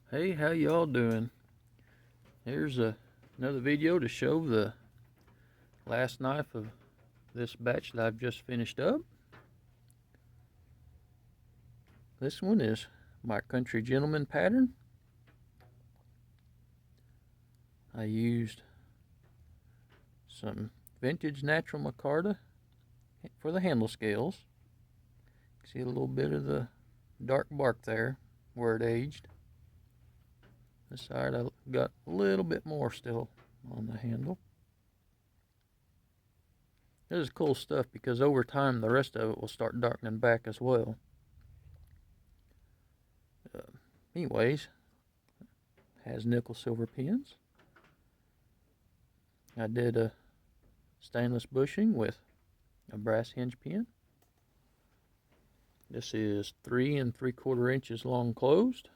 Hey, how y'all doing? Here's another video to show the last knife of this batch that I've just finished up. This one is my Country Gentleman pattern. I used some vintage natural micarta for the handle scales. See a little bit of the dark bark there where it aged. This side I got a little bit more still on the handle. This is cool stuff because over time the rest of it will start darkening back as well. Anyways, has nickel silver pins. I did a stainless bushing with a brass hinge pin. This is 3 3/4 inches long closed.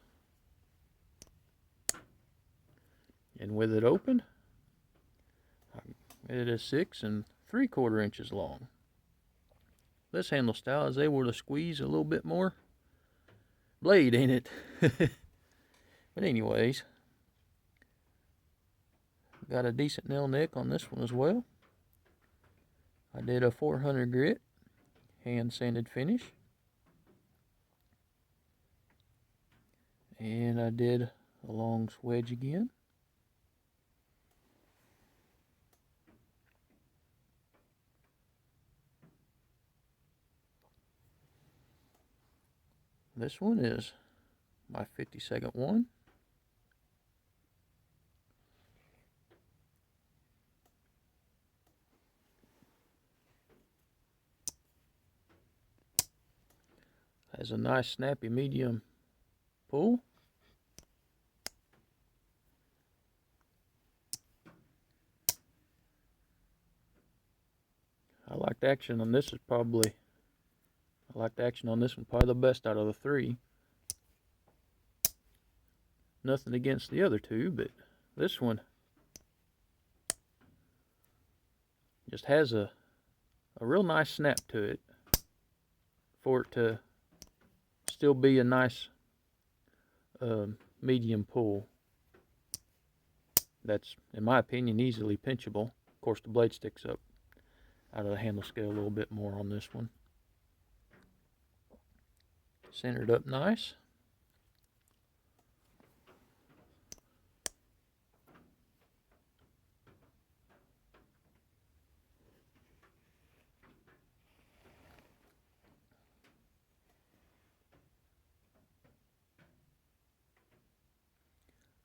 And with it open, it is 6 3/4 inches long. This handle style is able to squeeze a little bit more blade in it. But anyways, got a decent nail nick on this one as well. I did a 400 grit hand sanded finish. And I did a long swedge again. This one is my 52nd one. Has a nice snappy medium pull. I liked action on this one probably the best out of the three. Nothing against the other two, but this one just has a real nice snap to it for it to still be a nice medium pull. That's, in my opinion, easily pinchable. Of course, the blade sticks up out of the handle scale a little bit more on this one. Centered up nice.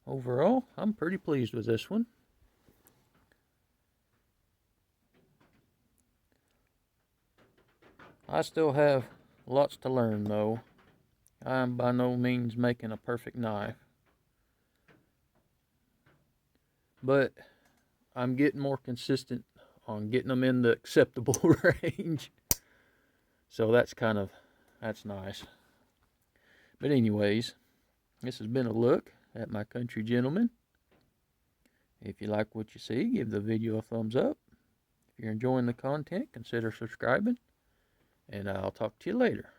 Overall, I'm pretty pleased with this one. I still have lots to learn though. I am by no means making a perfect knife. But I'm getting more consistent on getting them in the acceptable range. So that's nice. But anyways, this has been a look at my Country Gentleman. If you like what you see, give the video a thumbs up. If you're enjoying the content, consider subscribing. And I'll talk to you later.